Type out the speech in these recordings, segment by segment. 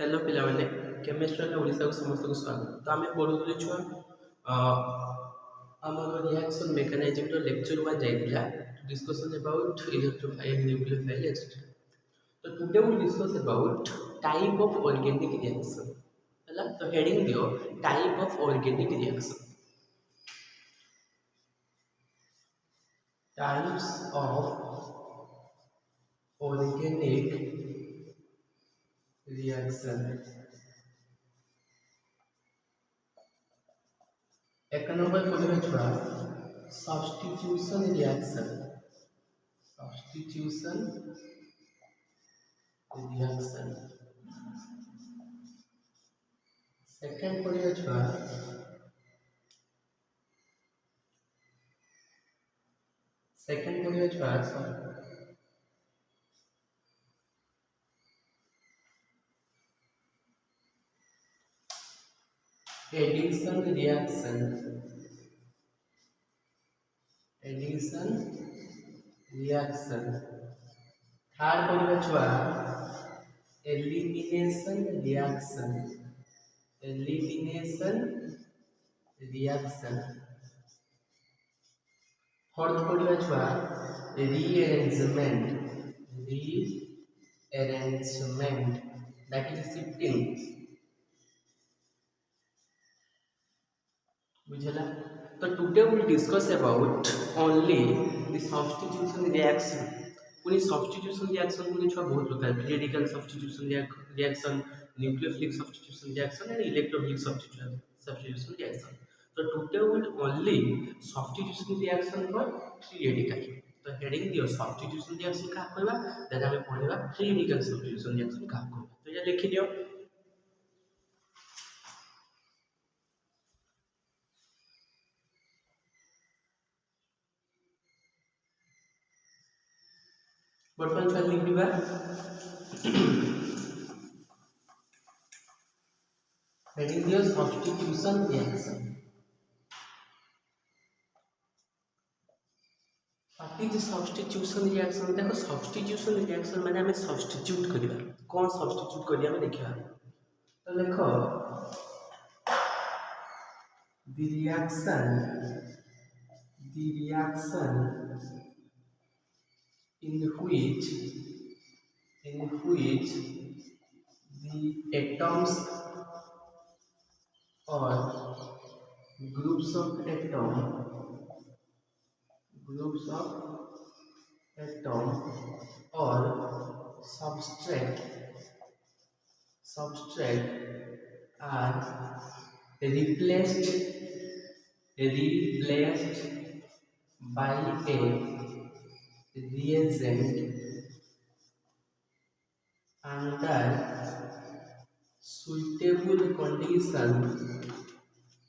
Hello पिलाने chemistry Odisha को समस्त को स्वागत। तो आम पढ़ुले छुआ आमर रिएक्शन मेकानिज्म तो लेक्चर 1 जाइला discussion about electrophile nucleophile etcetera. तो today we discuss about type of organic reaction हला। तो हेडिंग दियो type of organic reaction. Types of organic reaction. एक नंबर पढ़े छुआ substitution reaction. Substitution reaction. Second पढ़े छुआ addition reaction. Addition reaction. Third पढ़े छुआ elimination reaction. Elimination reaction. Fourth पढ़े छुआ rearrangement. Rearrangement that is shifting. बुझला। तो today we discuss about only the substitution reaction. पुनी सब्स्टिट्यूशन रिएक्शन पुनी छुआ बहुत प्रकार radical substitution reaction, nucleophilic substitution reaction and electrophilic substitution reaction. तो today we only substitution reaction for free radical. तो heading दियो सब्स्टिट्यूशन रिएक्शन का कहबा, देन हमें पढ़िबा फ्री रेडिकल सब्स्टिट्यूशन रिएक्शन का कहबा। तो ये लिखि दियो। बर्तमान छुआ लिख दिबा हेडिंग दियो substitution reaction. What is substitution reaction? देखो सब्स्टिट्यूशन रिएक्शन माने हमें सब्स्टिट्यूट करिबा। कौन सब्स्टिट्यूट करिया हमें देखिबा। तो देखो the reaction in which the atoms or groups of atom or substrate are replaced by a reagent under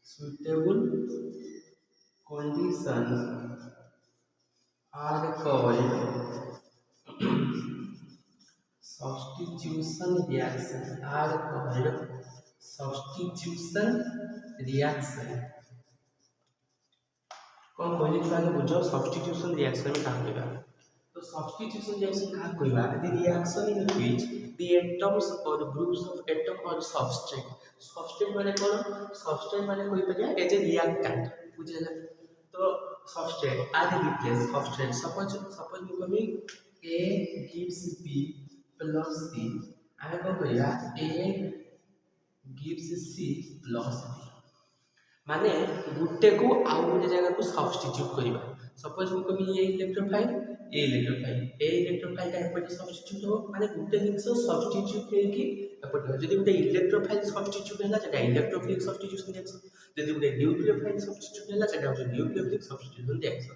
suitable conditions are called substitution reaction। कौन कहली छुआ बुझ सब्स्टिट्यूशन रिएक्शन में काम करबा। तो सब्स्टिट्यूशन रिएक्शन का कहबा the reaction in which the atoms और ग्रुप्स ऑफ एटम और सबस्ट्रेट माने कोन? सबस्ट्रेट माने कोई परिया एज ए रिएक्टेंट। बुझला। तो सबस्ट्रेट आर रिप्लेस सबस्ट्रेट। सपोज मु कमी a gives b plus c। आय को कहिया a gives c plus b माने गुटे को आउ गोटे जगह को सब्स्टिट्यूट करिबा। सपोज मु कमी ए इलेक्ट्रोफाइल टा एपटे सब्स्टिट्यूट हो माने गुटे जिंस सब्स्टिट्यूट हे कि एपटे। जदि गुटे इलेक्ट्रोफाइल सब्स्टिट्यूट हैला सेटा इलेक्ट्रोफिलिक सब्स्टिट्यूशन रिएक्शन। जदि गुटे न्यूक्लियोफाइल सब्स्टिट्यूट हैला सेटा हो nucleophilic substitution reaction.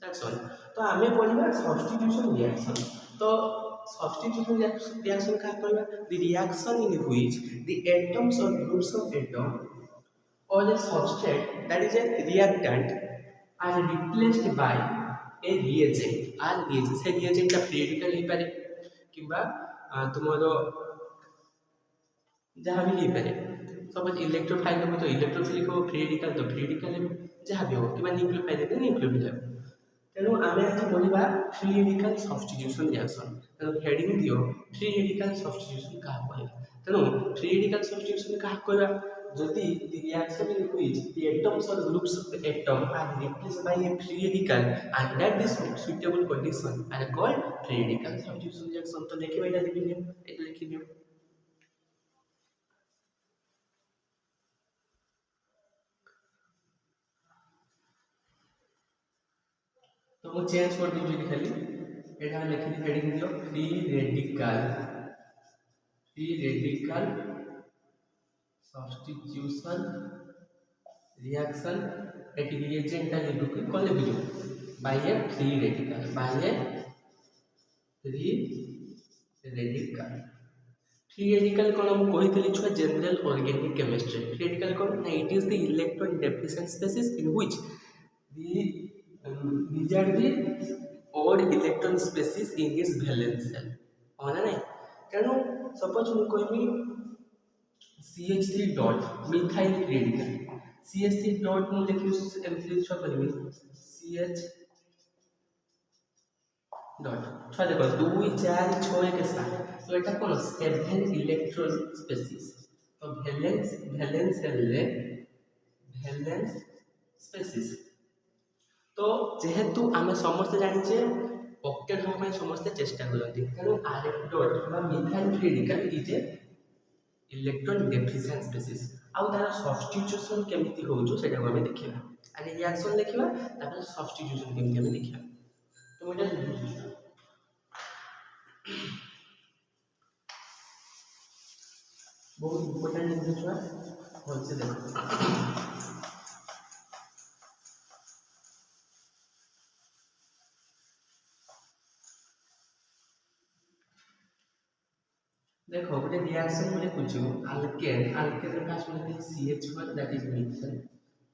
That's all. तो हमें पढ़िबा सब्स्टिट्यूशन रिएक्शन। तो सब्स्टिट्यूशन रिएक्शन का कहबा the reaction in which the atoms और groups of atom or a substrate that is a reactant are replaced by a reagent। আর reagent से reagent का free radical ही पारे किंबा तुम्हारो जहाँ भी ही पारे। सपोज इलेक्ट्रोफाइल हो तो इलेक्ट्रोफिलिक हो, फ्री रेडिकल तो फ्री रेडिकल हो, जहाँ भी हो किंबा न्यूक्लियोफाइल तो न्यूक्लियोफिल हो। तेणु आम आज पढ़ा फ्री रेडिकल सब्स्टिट्यूशन रिएक्शन तेणु हेडिंग दियो फ्री रेडिकल सब्स्टिट्यूशन क्या कहला तेणु फ्री रेडिकल सब्स्टिट्यूशन क्या कहला जदि the reaction in which the atoms or groups of the atom are replaced by a free radical under this suitable condition are called free radical substitution reaction तो देखिए बेटा लिखिए तो मैं चेंज कर दूँ खाली एटा लिखी हेडिंग दियो फ्री रेडिकल सब्स्टिट्यूशन रिएक्शन एक रिएजेंट लिखि कौन लिखि by a free radical free radical कौन मुझे कही छुआ general organic chemistry free radical कौन ना it is the electron deficient species in which these are the odd electron species in its valence shell है ना तेणु सपोज मुझे कहमी CH3 dot methyl radical CH3 dot मुझे लिखि एमथि लिखा करबी CH डॉट छा देखो 2 4 6 1 7 तो एटा कोन 7 इलेक्ट्रॉन स्पेसीज तो वैलेंस सेल रे वैलेंस स्पेसीज तो जेहेतु आम समस्त जानिचे ऑक्टेट होगा में समस्त चेष्टा करते तेणु आर डॉट बा methyl radical is a electron deficient species आउ तार सब्स्टिट्यूशन केमिति होउछो सेटा को हम देखिबा आगे रिएक्शन देखिबा तापर सब्स्टिट्यूशन केमिति हम देखिबा तो मोटा बहुत इम्पोर्टेंट जिनिस छुआ भल से देखो देखो गोटे रिएक्शन में लिखुछु अल्केन रे फास्ट में CH1 that is methane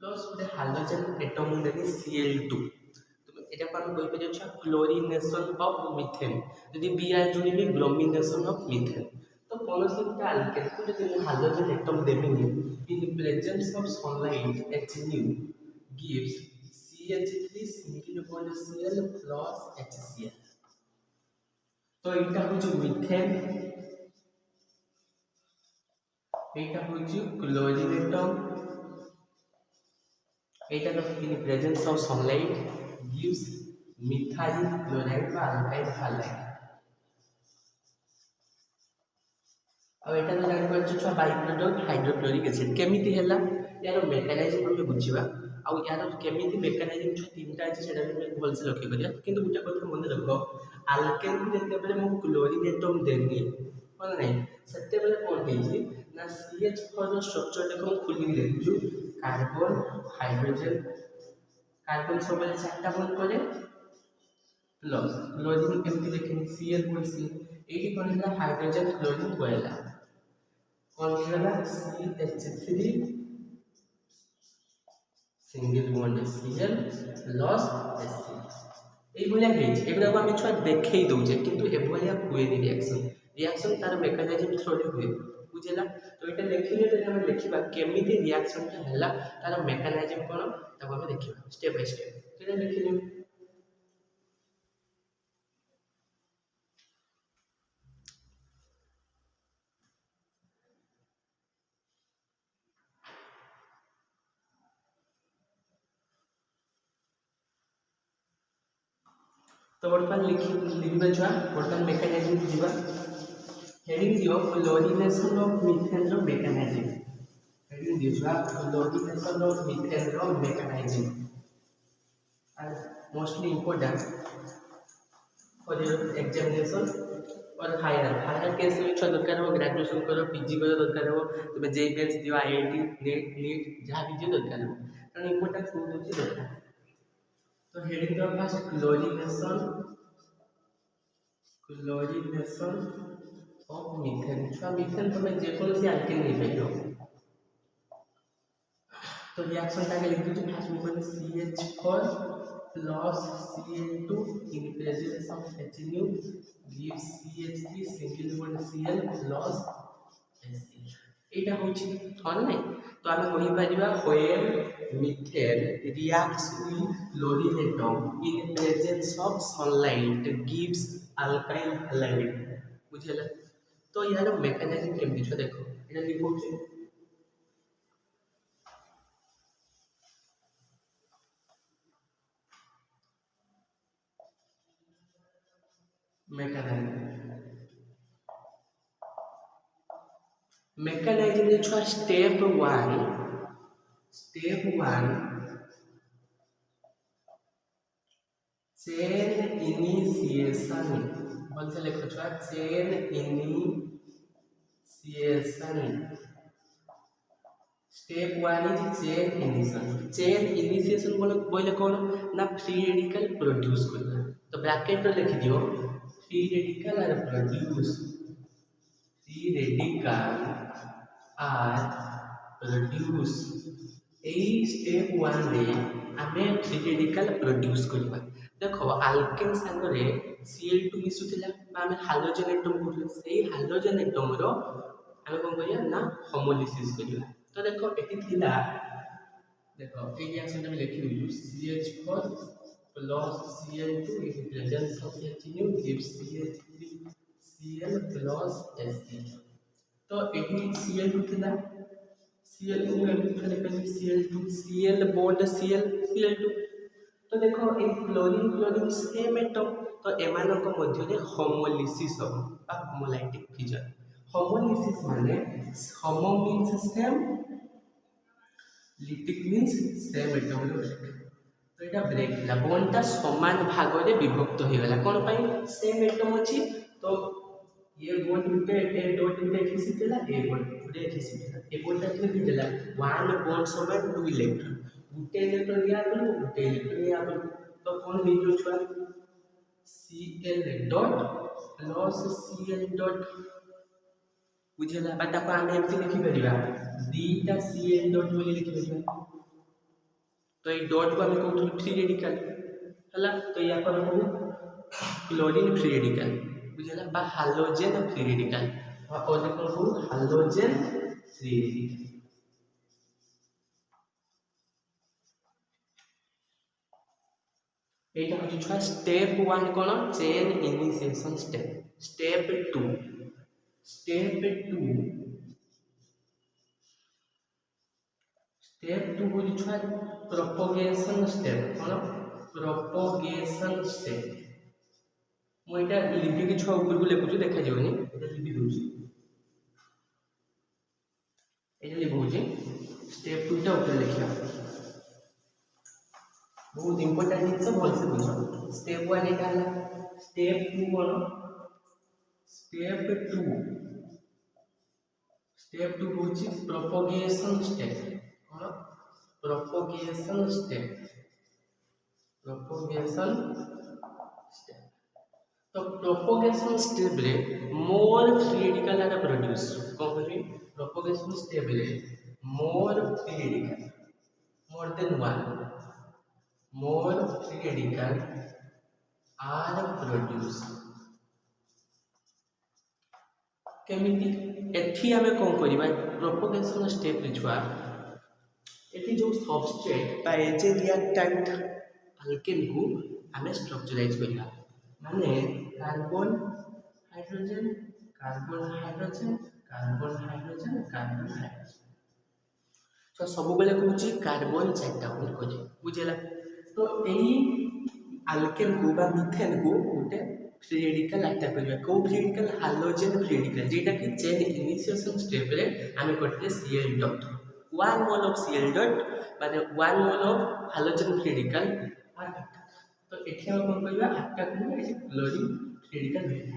plus गोटे हाइड्रोजन एटम में Cl2 तो एटा को हम कहि पे छ क्लोरीनेशन ऑफ मिथेन यदि Br जोड़िबे ब्रोमिनेशन ऑफ मिथेन तो कोनोसी गोटे अल्केन को यदि हाइड्रोजन एटम देबे इन presence of sunlight Hnu gives CH3 single bond Cl plus HCl तो इटा हो मिथेन एटा होची chlorine atom Etah in presence of sunlight gives methyl chloride बा अल्काइल हैलाइड अब एटा तो जानि परछ छ बाय प्रोडक्ट हाइड्रोक्लोरिक एसिड केमिति हैला यार मेकानिज्म हम बुझिबा आ यार केमिति मेकानिज्म छ तीनटा अछि सेटा हम भल से लक्ष्य करिया किंतु गुटे कथा मन रखो अल्केन को जते बेले मु क्लोरीन एटम देनी कोन नै सत्य बेले कोन हेछि ना CH4 रो स्ट्रक्चर देखो खुली देखु कार्बन हाइड्रोजन कार्बन सब बेले चारटा बंद करे प्लस क्लोरीन केमति देखिन Cl बॉन्ड C एटी कोन हैला हाइड्रोजन क्लोरीन कोइला कोन हैला CH3 single bond Cl plus H এই বলিয়া হেজ এগুলা আমি ছুয়া দেখাই দউছে কিন্তু এ বলিয়া হুয়েনি रिएक्शन तार मेकानिज्म थ्रू हुए बुझेला तो এটা লিখিলে তো আমরা লিখিবা কেমিতি রিঅ্যাকশনটা হলা তার মেকানিজম কোন তাকে আমরা দেখিবা স্টেপ বাই স্টেপ তো এটা লিখিলে तो वर्तमान लिखिबा छुआ वर्तमान मेकानिजम बुझिबा हेडिंग दियो क्लोरीनेशन ऑफ मिथेन रो मेकानिजम हेडिंग दियो छुआ क्लोरीनेशन ऑफ मिथेन रो mechanism and mostly important for your examination और हायर केस में छुआ दरकार हो ग्रेजुएशन करो पीजी करो दरकार हो तबे जेईएस दियो आईआईटी नीट जहां भी दियो दरकार हो कारण इंपोर्टेंट हो होची दरकार तो हेडिंग दियो फर्स्ट क्लोरीनेशन ऑफ मिथेन छुआ मिथेन तो मैं जे कोनोसी अल्केन नहीं पाइयो तो रिएक्शन टा के लिख दीजिए फर्स्ट में कोन CH4 plus Cl2 in presence of Hnu gives CH3 single bond Cl plus Hc এইটা হচ্ছে হয় না তো আমি কহিপারিবা when methane reacts with chlorine atom in presence of sunlight gives alkyl halide বুঝিলা তো ইয়ার মেকানিজম কেমতি ছ দেখো এটা লিখুছি mechanism is step 1 chain initiation बोलते लिखो छुआ chain initiation step 1 is chain initiation बोले कौन ना फ्री रेडिकल प्रोड्यूस करना तो ब्रैकेट में लिख दियो फ्री रेडिकल और produce free radical are produce এই স্টেপ 1 রে আমি ফ্রি রেডিকাল প্রোডিউস করিবা দেখো আলকেন সাঙ্গরে Cl2 মিশুথিলা বা আমি হাইড্রোজেন এটম করলে সেই হাইড্রোজেন এটম র আমি কোন করিয়া না হোমোলিসিস করিবা তো দেখো এটি থিলা দেখো এই রিঅ্যাকশনটা আমি লিখি দিলু CH4 plus Cl2 in presence of HNO gives CH3 Cl plus H3 तो एटी Cl2 थिला Cl2 में लिखले पहले Cl2 Cl बॉन्ड Cl2 तो देखो ए क्लोरीन सेम एटम तो एमानक मध्य रे होमोलिसिस हो बा होमोलाइटिक फ्यूजन होमोलिसिस माने homo means same lytic means same atom रे ब्रेक तो एटा ब्रेक ला बॉन्डटा समान भाग रे विभक्त हो गेला कोन पई सेम एटम अछि तो ये बॉन्ड उठे ए डॉट उठे किसी देला ए बॉन्ड उठे किसी देला ए बॉन्ड किसी देला वन बॉन्ड समान 2 इलेक्ट्रॉन उठे इलेक्ट्रॉन या तो उठे इलेक्ट्रॉन या तो कौन हे जो छुआ Cl dot plus Cl dot बुझला बाटा को हम एमती लिखि परिबा दीटा Cl डॉट बोली लिखि परिबा तो ए डॉट को हम कहू फ्री रेडिकल हला तो या पर कहू क्लोरीन फ्री रेडिकल बुझला बा हाइड्रोजन फ्री रेडिकल और देखो हाइड्रोजन फ्री रेडिकल एटा हो छुआ स्टेप 1 कोन चेन इनिशिएशन स्टेप 2 हो छुआ प्रोपगेशन स्टेप कोन प्रोपगेशन स्टेप मु एटा लिपि के छुआ ऊपर को लिखुछु देखा जेवनी एटा लिपि दोछि एटा लिखुछि स्टेप 2 टा ऊपर लिखिया बहुत इंपोर्टेंट जिनस भल से बुझ स्टेप 1 एटा हला स्टेप 2 कोन स्टेप 2 होछि प्रोपगेशन स्टेप कोन प्रोपगेशन स्टेप तो प्रोपगेशन स्टेप रे more free radical are produce कोन करी प्रोपगेशन स्टेप रे more free radical more than 1 more free radical are produced केमिति एथि हमें कोन करबा प्रोपगेशन स्टेप रे छुआ एथि जो सबस्ट्रेट बा एजे रिएक्टेंट अल्केन को हमें स्ट्रक्चराइज करबा माने कार्बन हाइड्रोजन तो सब बेले कहूँ कार्बन चार्टा बोल खोजे बुझेला तो यही आल्केन को बा मिथेन को गोटे फ्री रेडिकल अटैक करबा को free radical hydrogen free radical जेटा कि चेन इनिशिएशन स्टेप रे आमे करते Cl dot 1 mole of Cl dot माने 1 mole of hydrogen free radical तो एठी हम कोन करबा अटैक करबा क्लोरीन फ्री रेडिकल भेटा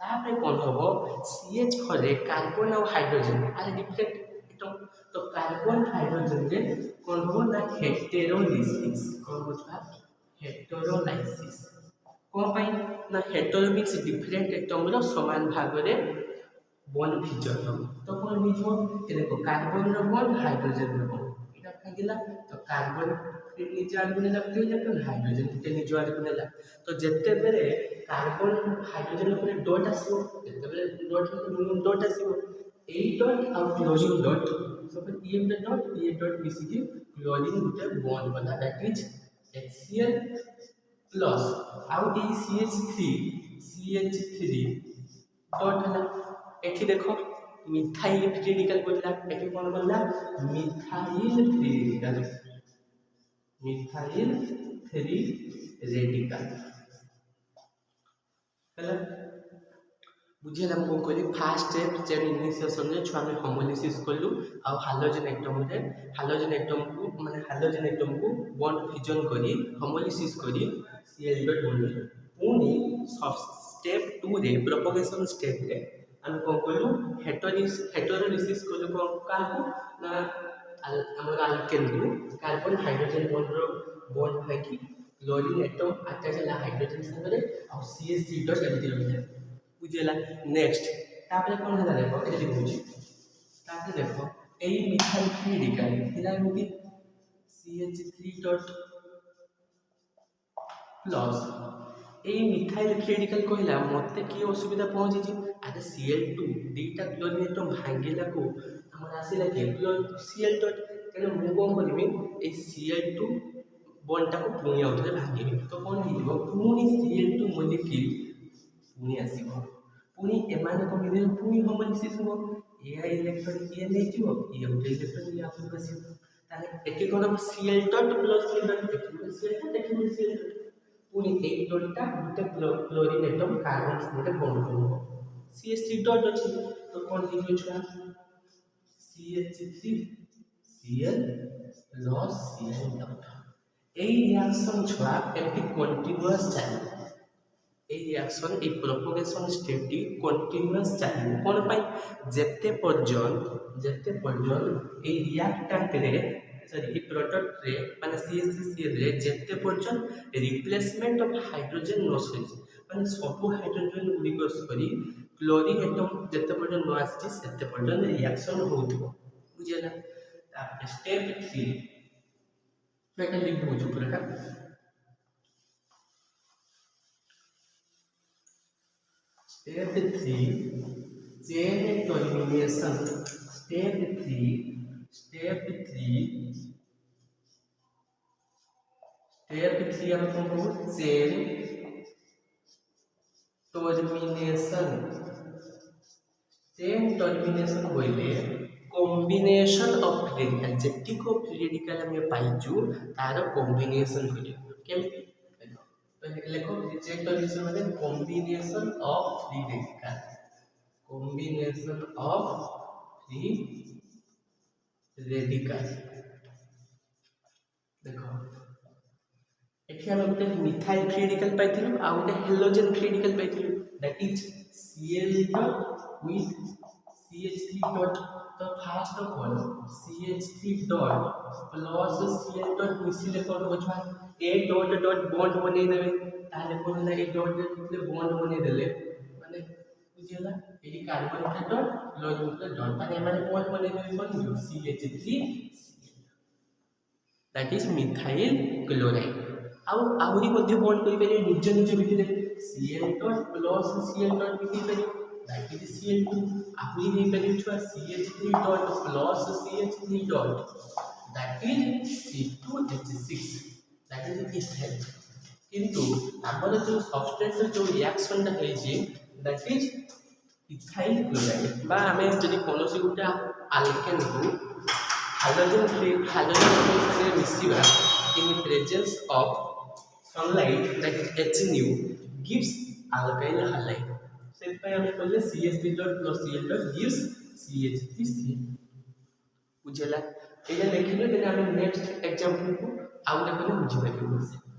तापरे कोन होबो CH4 रे कार्बन और हाइड्रोजन आरे डिफरेंट तो कार्बन हाइड्रोजन रे कोन हो ना हेटेरोलाइसिस कोन हो छा हेटेरोलाइसिस कोन पई ना हेटेरो मींस डिफरेंट एटम रो समान भाग रे बॉन्ड फीचर तो कोन हो जो देखो कार्बन रो बॉन्ड हाइड्रोजन रो बॉन्ड एटा भागिला तो कार्बन निजे आड़ गुने लगते जातो हाइड्रोजन ते निजे आड़ गुने ला तो जत्ते बेरे कार्बन हाइड्रोजन ऊपर डॉट आसीबो जत्ते बेरे डॉट आसीबो A dot और chlorine dot suppose EF dot मिसिकी chlorine गुटे bond बना that is HCl plus आउ ए CH3 dot है एठी देखो मिथाइल फ्री रेडिकल बोलला एठी कोन बोलला मिथाइल फ्री रेडिकल हला बुझेला हम कोन कहली फर्स्ट स्टेप जेन इनिशिएशन रे छुआ में होमोलिसिस करलु आ हाइड्रोजन एटम को बॉन्ड फिजन करी होमोलिसिस करी Cl डॉट बनले पुनी स्टेप 2 रे प्रोपगेशन स्टेप रे हम कोन कहलु हेटेरोलिसिस करलु कोन काको ना हमर अल्केन को कार्बन हाइड्रोजन बॉन्ड है कि क्लोरीन एटम अटैच है हाइड्रोजन संगे और CH3 डॉट एमटी रहिला बुझेला नेक्स्ट तापर कोन हला देखो एठी बुझी तापर देखो एई मिथाइल फ्री रेडिकल हिला होगी CH3 डॉट प्लस एई मिथाइल फ्री रेडिकल कहला मते की असुविधा पहुंची जी आगे Cl2 दीटा क्लोरीन एटम भांगेला को हमर आसीला के Cl डॉट केन मु कोन करबी ए Cl2 बॉन्ड को पुणी आउथले भांगेबी तो कोन हिबो पुणी Cl2 मॉलिक्यूल पुणी आसीबो पुणी एमान को मिले पुणी होमोलिसिस हो ए इलेक्ट्रॉन ए नै जिवो ए इलेक्ट्रॉन या आपन आसीबो ताले एके कोन Cl dot plus Cl dot देखिबो Cl डॉट पुणी एक डॉटटा गुटे क्लोरीन एटम कार्बन सहित बॉन्ड करबो CH3 डॉट अछि तो कोन लिखियो छुआ CH3 Cl plus Cl dot এই রিঅ্যাকশন ছুয়া এমটি কন্টিনিউয়াস চালিব এই রিঅ্যাকশন এই প্রপোগেশন স্টেপটি কন্টিনিউয়াস চালিব কোন পাই যেতে পর্যন্ত এই রিঅ্যাক্ট্যান্ট রে সরি এই প্রোডক্ট রে মানে CH3Cl রে যেতে পর্যন্ত রিপ্লেসমেন্ট অফ হাইড্রোজেন লস হইছে মানে সবু হাইড্রোজেন গুলি কস করি ক্লোরিন এটম যেতে পর্যন্ত ন আসছে সেতে পর্যন্ত রিঅ্যাকশন होउथबो বুঝিলা তারপরে স্টেপ 3 तो लिख बुझु पूरा स्टेप 3 चेन टर्मिनेशन स्टेप 3 हम को चेन टर्मिनेशन होइले कॉम्बिनेशन ऑफ फ्री रेडिकल जेति को फ्री रेडिकल हम पाइजु तार कॉम्बिनेशन होइले केमति तो लेखो चेन टर्मिनेशन माने कॉम्बिनेशन ऑफ फ्री रेडिकल देखो एठी हम गोटे मिथाइल फ्री रेडिकल पाइथिलु आ गोटे हेलोजन फ्री रेडिकल पाइथिलु that is Cl dot with CH3 dot तो फास्ट कौन CH3 dot plus Cl dot मिसिले कोन होछा ए डॉट बॉन्ड बनै देबे ताले कोन होला ए डॉट कितले बॉन्ड बनै देले माने बुझियला एडी कार्बन डॉट क्लोरीन डॉट माने माने बॉन्ड बनै देबे कोन CH3 that is methyl chloride आउरी मध्य बॉन्ड करि पारे निज भितर Cl dot plus Cl dot मिसि पारे दैट इज Cl2 आउरी नै पारे छुआ CH3 dot plus CH3 dot that is C2H6 that is ethyl किंतु हमर जो सब्सटेंस जो रिएक्शन ता है जे दैट इज इथाइल क्लोराइड बा हमें जदि कोनोसी गुटा अल्केन को हाइड्रोजन से मिसिबा in the presence of sunlight that is HNU gives alkyl halide set पे हम कहले CH3 dot plus Cl dot gives CH3Cl बुझला एजा देखिले देन हम नेक्स्ट एग्जांपल को आउ देखले बुझि पाइबो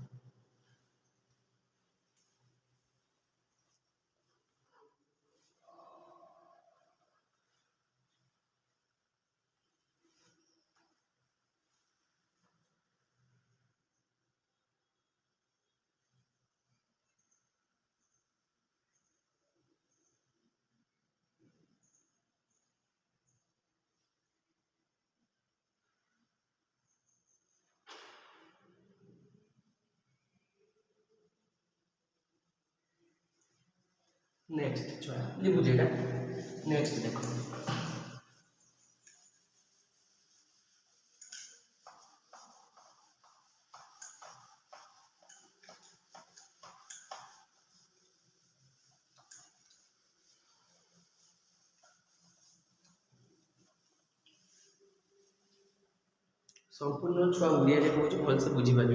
नेक्स्ट जो है ये बुझेगा नेक्स्ट देखो संपूर्ण छुआ ओडिया रे कहूँ भलसे बुझी पार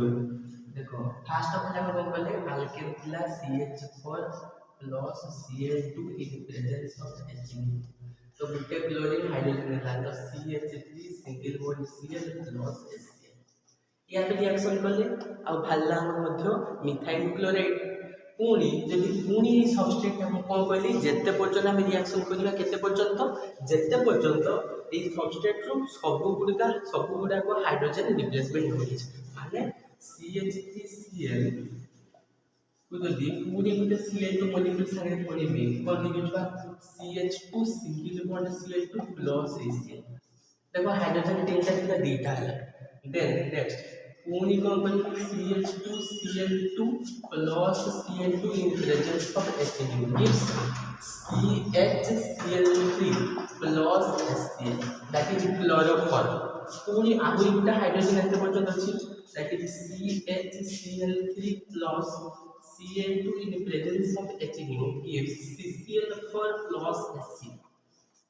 देख फास्ट ऑफ ऑल कौन कले अल्केन थिला CH4 plus Cl2 in presence of Hn तो गोटे क्लोरीन हाइड्रोजन है तो CH3 single bond Cl plus HCl या पे रिएक्शन कले आ भाला हम मध्य मिथाइल क्लोराइड पुणी जदि पुणी सबस्ट्रेट हम कौन कहली जेते पर्यंत हम रिएक्शन करिवा केते पर्यंत जेते पर्यंत এই सबस्ट्रेट रो सब गुडा को हाइड्रोजन रिप्लेसमेंट होई माने CH3Cl को जदि पुणी गुटे Cl2 मॉलिक्यूल संगे पड़िबे कोन लिखिबा CH2 single bond Cl2 plus HCl देखो हाइड्रोजन तीनटा थिला दीटा है देन नेक्स्ट पुणी कौन करी CH2Cl2 plus Cl2 in presence of HCl gives CHCl3 plus HCl that is chloroform पुणी आहुरी गुटा हाइड्रोजन एते पर्यंत अछि that is CHCl3 plus Cl2 in presence of HCl gives CCl4 plus HCl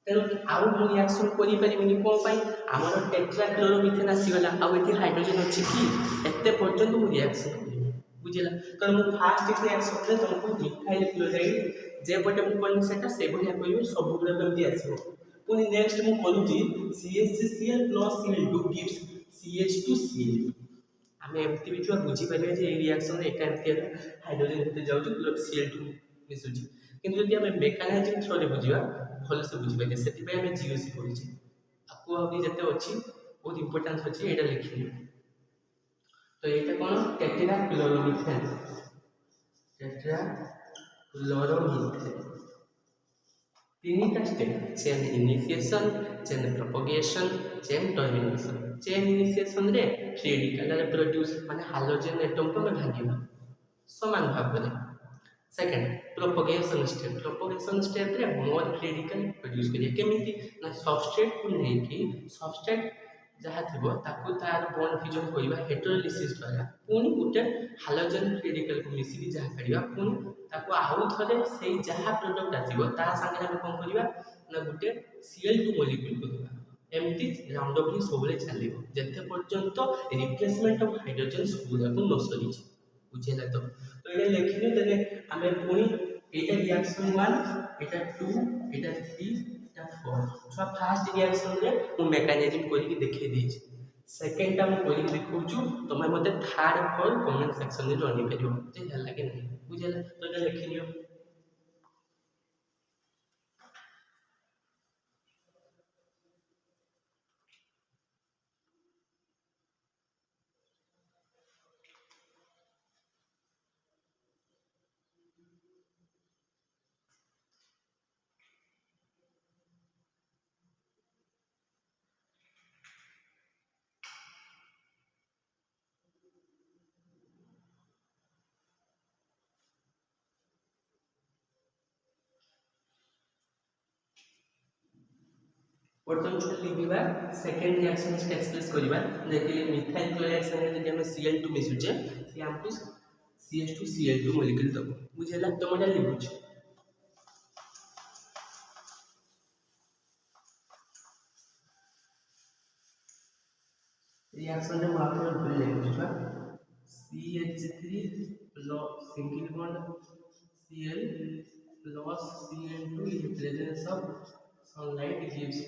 तेणु आउ मु रिएक्शन करि परिबिनी कोन पई हमर टेट्राक्लोरोमिथेन आसीगला आ एठी हाइड्रोजन अछि कि एते पर्यंत मु रिएक्शन करिबी बुझिला कारण मु फास्ट रिएक्शन रे तुमको मिथाइल क्लोराइड जे पटे मु कोन सेटा से बढिया करियो सब गुडा केमति आसीबो पुनी नेक्स्ट मु करूची CHCl plus Cl2 gives CH2Cl हमें एमती भी छुआ बुझी पारे जे रिएक्शन एका एमती हाइड्रोजन होते जाउची Cl2 मिसुची किंतु यदि हमें मेकानिज्म थ्रू रे बुझिबा भल से बुझी पारे सेति पे हमें जीओसी करूची आपको अभी जते अछि बहुत इंपोर्टेंस अछि एटा लिखियो तो एटा कोन टेट्राक्लोरोमिथेन तीनटा step chain initiation chain propagation chain termination chain initiation रे फ्री रेडिकल प्रोड्यूस माने हाइड्रोजन एटम को में भागिबा समान भाग रे सेकंड प्रोपगेशन स्टेप रे मोर फ्री रेडिकल प्रोड्यूस करिया केमिति ना सबस्ट्रेट को नै कि सबस्ट्रेट जहाँ थिबो ताकू तार बॉन्ड फ्यूजन करिबा हेटेरोलिसिस द्वारा पुनी गुटे हाइड्रोजन रेडिकल को मिसिबी जहाँ करिबा पुनी ताकू आउ थरे सेही जहाँ प्रोडक्ट आथिबो ता संगे हम कोन करिबा ना गुटे Cl2 मॉलिक्यूल को दिबा एमती राउंड अप सबले चलिबो जते पर्यंत रिप्लेसमेंट ऑफ हाइड्रोजन सबुरा को न सरीछि बुझेला तो एटा लेखिनो तने हमें पुनी एटा रिएक्शन 1 एटा 2 एटा 3 एटा 4 छ फास्ट रिएक्शन रे मु मेकानिज्म कोली के देखै दिछि सेकंड टाइम कोली के देखौछु तमे मते थर्ड फोर कमेंट सेक्शन रे जणी परियो जे हला के नहीं बुझेला तो एटा लेखिनियो वर्तमान छुआ लिखिबा सेकंड रिएक्शन इज एक्सप्रेस करिबा जेके मिथाइल क्लोराइड संगे जदि हम Cl2 मिसुचे से हमको CH2Cl2 मॉलिक्यूल दबो बुझेला तो मडा लिखुछ रिएक्शन रे मात्र भूल लिखुछ CH3 plus single bond Cl plus Cl2 in presence of sunlight gives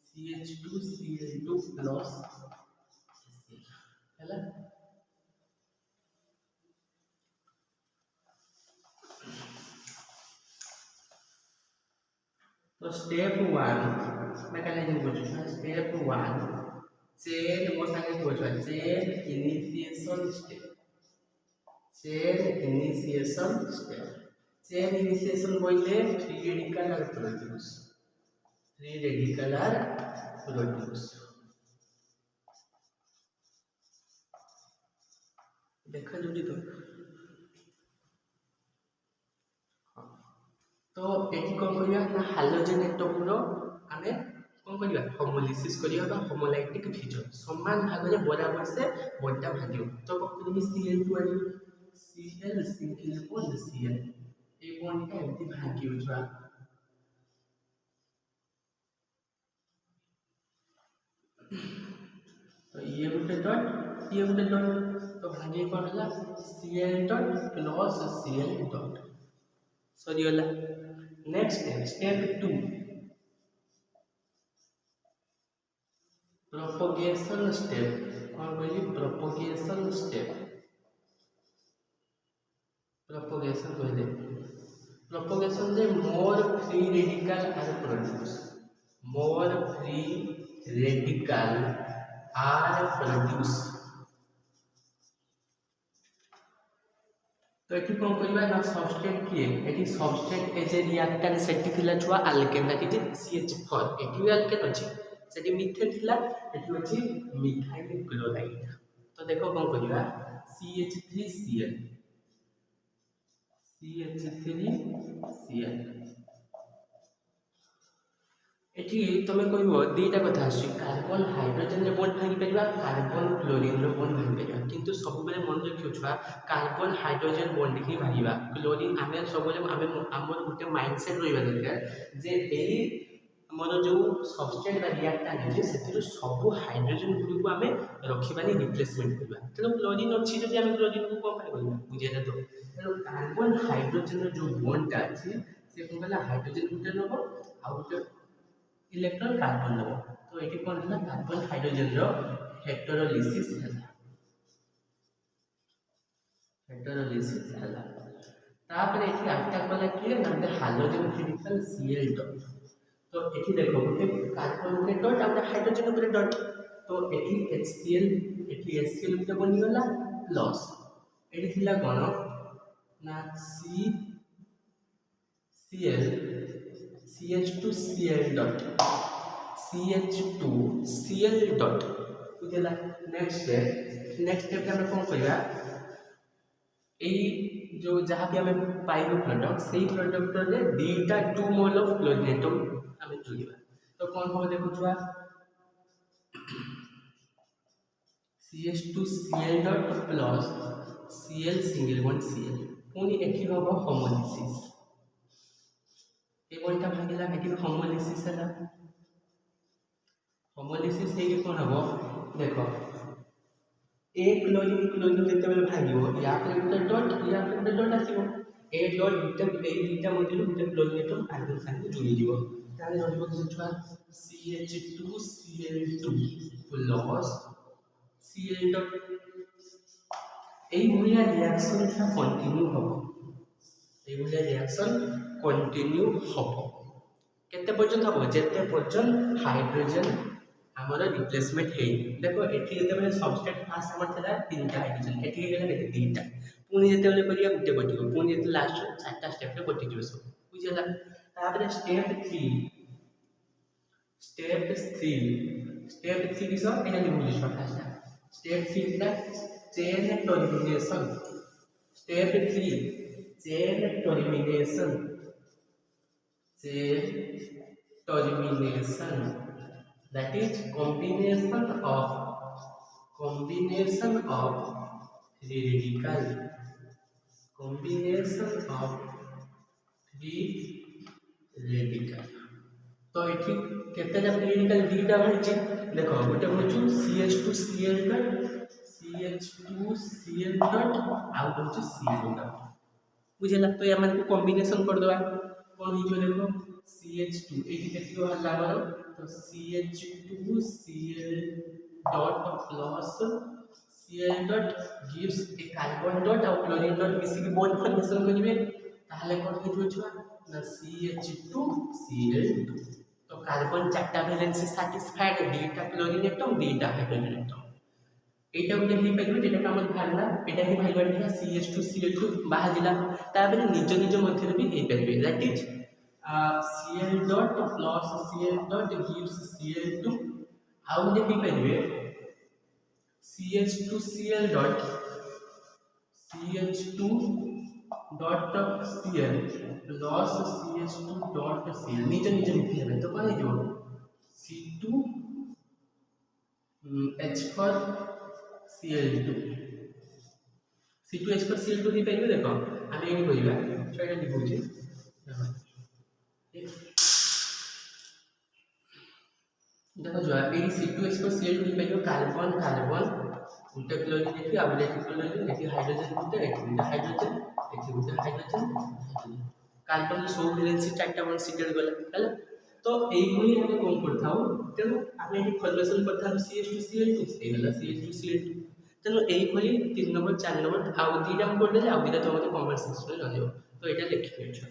CH2Cl2 plus HCl है तो स्टेप 1 मेकानिज्म बुझुछा स्टेप 1 चेन मो संगे बुझुछा चेन इनिशिएशन चेन इनिशिएशन बोले फ्री रेडिकल आर प्रोड्यूस देखा जोड़ी तो एठी कोन करिया ना हाइड्रोजन एटम रो आमे कोन करिया होमोलिसिस करिया बा होमोलाइटिक फ्यूजन समान भाग रे बराबर से बड्डा भागियो तो कोन Cl2 आली Cl single bond Cl a bond का एमती भागियो छुआ तो ये गोटे डट ये गोटे डट तो भागे कौन है Cl dot plus Cl dot सरीगला। नेक्स्ट स्टेप 2 प्रोपोगेशन स्टेप कौन कहली प्रोपोगेशन स्टेप प्रोपोगेशन कहले प्रोपोगेशन जे more free radical are produce more free radical are produce तो एठी कौन कहबा ना सबस्ट्रेट किए एठी सबस्ट्रेट एज ए रिएक्टेंट सेठी थिला छुआ अल्केन दैट इज CH4 एठी भी अल्केन अछि सेठी मिथेन थिला एठी अछि मिथाइल क्लोराइड तो देखो कौन कहबा CH3Cl CH3Cl एठी तमे कहबो दीटा कथा अछि कार्बन हाइड्रोजन रे बॉन्ड भांगी परिबा कार्बन क्लोरीन रे बॉन्ड भांगी परिबा किंतु सब बेले मन रखियो छुआ कार्बन हाइड्रोजन बॉन्ड ही भांगीबा क्लोरीन आमे सब बेले आमे हमर गुटे माइंडसेट रहिबा दरकार जे एही हमर जो सबस्ट्रेट बा रिएक्टेंट अछि सेतिरो सब हाइड्रोजन गुडी को आमे रखिबानी रिप्लेसमेंट करबा तनो क्लोरीन अछि जदि आमे क्लोरीन को कम करबा बुझिया तो तनो कार्बन हाइड्रोजन रो जो बॉन्ड अछि से कोन कहला हाइड्रोजन गुटे नबो आ गुटे इलेक्ट्रॉन कार्बन लो तो ये कौन है कार्बन हाइड्रोजन रो हेटेरोलिसिस हैला तापर एठी आटा कला कि नंदे हाइड्रोजन फिजिकल Cl डॉट तो एठी देखो गुटे कार्बन के डॉट आ हाइड्रोजन ऊपर डॉट तो एठी HCl गुटे बनि गला प्लस एठी थिला कोन ना Cl CH2Cl dot CH2Cl dot बुझला। नेक्स्ट स्टेप के हम कोन करबा ए जो जहां भी हमें पाइबो प्रोडक्ट सेही प्रोडक्ट रे दीटा 2 मोल ऑफ क्लोरीन एटम हमें जोड़िबा तो कोन हो देखो छुआ CH2Cl dot plus Cl single bond Cl पुनी एठी होबो होमोलिसिस ए बॉन्डटा भागिला एठी होमोलिसिस है होमोलिसिस हे कोन हबो देखो एक क्लोरीन जते बेले भागिबो या पे डॉट आसीबो ए डॉट बीटा मध्यरु बीटा क्लोरीन एटम कार्बन संगे जोड़ी दिबो ताले रहबो कि छुआ CH2Cl2 प्लस Cl डॉट এই ভলিয়া রিঅ্যাকশন টা কন্টিনিউ হবো এই ভলিয়া রিঅ্যাকশন কন্টিনিউ হবো केते पर्यंत हबो जेते पर्यंत हाइड्रोजन हमर रिप्लेसमेंट हे देखो एठी जेते बेले सबस्ट्रेट फास्ट हमर थला तीनटा हाइड्रोजन एठी गेला केते तीनटा पुनी जेते बेले करिया गुटे कटियो पुनी जेते लास्ट चारटा स्टेप रे कटि जिवो सब बुझला तापर स्टेप 3 किसो एटा लिखु छ फास्ट स्टेप 3 ला chain termination step 3 chain termination that is combination of free radical तो एठी केतेटा फ्री रेडिकल दीटा होइछ देखो गोटे होछु CH2Cl डॉट आ होछु Cl डॉट बुझला तो या माने को कॉम्बिनेशन कर दवा कौन ही जो देखो CH2 एठी केतिको हल्ला मारो तो CH2Cl dot plus Cl dot gives ए कार्बन डॉट और क्लोरीन डॉट मिसी के बॉन्ड फॉर्मेशन करिवे ताहले कोन हे जो छुआ ना CH2Cl2 तो कार्बन चारटा वैलेंसी सैटिस्फाइड दीटा क्लोरीन एटम दीटा हाइड्रोजन एटम एटा गुटे ही पाइबे जेटा काम भागला एटा ही भाइबा दिला CH2Cl2 बाहर दिला ताबे निज मध्य भी हे पाइबे that is Cl dot plus Cl dot gives Cl2 हाउ दे ही पाइबे CH2Cl dot CH2 dot Cl plus CH2 dot Cl निज लिखि हेबे तो कोन जो C2 H4 Cl2 C2H4Cl2 ही पाइबे देखो हम एनी कहिबा छोटा लिखुची देखो जो ये C2H4 Cl2 ହେଇପାରିବ କାର୍ବନ କାର୍ବନ ଗୋଟେ କ୍ଲୋରିନ୍ ଏଠି ଆଉ ଗୋଟେ କ୍ଲୋରିନ୍ ଏଠି ହାଇଡ୍ରୋଜେନ ଗୋଟେ ଏଠି ଗୋଟେ ହାଇଡ୍ରୋଜେନ ଏଠି ଗୋଟେ ହାଇଡ୍ରୋଜେନ କାର୍ବନ ସୋ ଭ୍ୟାଲେନ୍ସି ଚାରିଟା ବଣ୍ଡ ସିଗରେଟ ଗଲା ହେଲା। ତ এইଭଳି ଆମେ କଣ କରିଥାଉ ତେଣୁ ଆମେ ଏଠି ଫର୍ମେସନ କରିଥାଉ CH2Cl2 ହେଇଗଲା CH2Cl2। ତେଣୁ এইଭଳି 3 ନମ୍ବର 4 ନମ୍ବର ଆଉ ଦୁଇଟା ମୁଁ କରିଦେଲି ଆଉ ଦୁଇଟା ତ ମୋତେ କମେଣ୍ଟ ସେକ୍ସନରେ ଜଣେଇବ। ତ ଏଇଟା ଲେଖିବେ ଏଠି।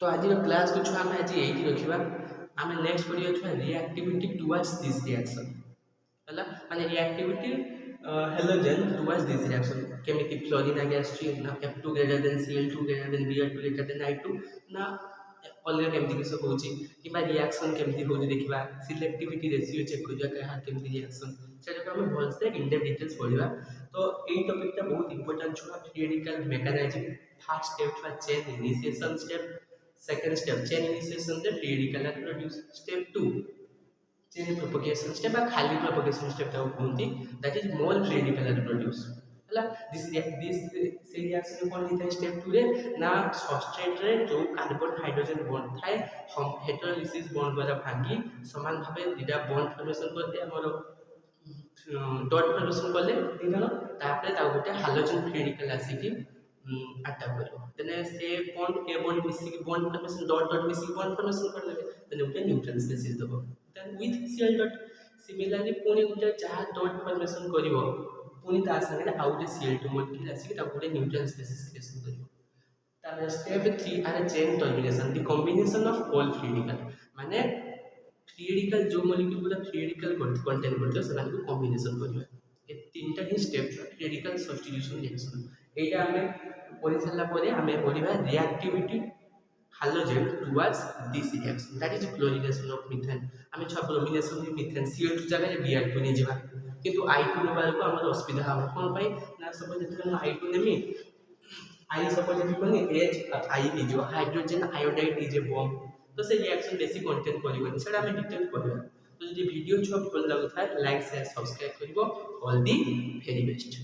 तो आज क्लास को छुआ आज यही रखा आम नेक्स्ट पढ़िया छुआ रिएक्टिविटी टुवर्ड्स दिस रिएक्शन है माने reactivity halogen towards this reaction केमिति फ्लोरीन आगे आछी ना F2 greater than Cl2 greater than Br2 greater than I2 ना अलग केमिति किस होची कि रिएक्शन केमिति होची देखिबा सिलेक्टिविटी रेशियो चेक करिया कहा केमिति रिएक्शन सेटा को हम भल से इन डेप्थ डिटेल्स पढ़िबा। तो एई टॉपिक बहुत इंपोर्टेंट छुआ थियोरेटिकल मेकानिज्म फर्स्ट स्टेप छुआ chain initiation step second step chain initiation step theoretical produce step 2 chain propagation step बा खाली प्रोपगेशन स्टेप ताऊ कहंती that is more theoretical produce हला दिस से रिएक्शन कोन होता है स्टेप 2 रे ना सबस्ट्रेट रे जो कार्बन हाइड्रोजन बॉन्ड थाए हम हेटेरोलिसिस बॉन्ड द्वारा भांगी समान भाबे दिटा बॉन्ड फॉर्मेशन करते हमर डॉट फॉर्मेशन करले दिजन तापरे ता गोटे हाइड्रोजन थियोरेटिकल आसी अटैक करो देने से बॉन्ड ए बॉन्ड मिसिक बॉन्ड फॉर्मेशन डॉट डॉट मिसिक बॉन्ड फॉर्मेशन कर देबे देने उटे न्यूट्रल स्पेसिस दबो then with Cl dot similarly पुनी उटे जहा डॉट फॉर्मेशन करिवो पुनी ता संगे आउटे Cl2 मॉलिक्यूल आसी ता उटे न्यूट्रल स्पेसिस क्रिएशन करिवो। तार स्टेप 3 आर chain termination the combination of all theoretical माने थियोरेटिकल जो मॉलिक्यूल पूरा थियोरेटिकल कंटेंट करते समान को कॉम्बिनेशन करिवो ए तीनटा ही स्टेप थियोरेटिकल सब्स्टिट्यूशन रिएक्शन एटा हमें पढ़ी सारा पर आम पढ़ा reactivity halogen towards this reaction that is chlorination of methane आम छुआ ब्रोमिनेशन ऑफ मीथेन Cl2 जगह Br2 नहीं जावा किंतु I2 नेबा को हमर असुविधा हम कोन पई ना सपोज जति हम I2 नेमी I सपोज जति कोन H I नि जो hydrogen iodide is a bomb तो से रिएक्शन बेसी कंटेंट करिवनी सेटा हम डिटेल करबा। तो यदि वीडियो छुआ भल लागुथाय लाइक शेयर सब्सक्राइब करिवो ऑल दी वेरी बेस्ट।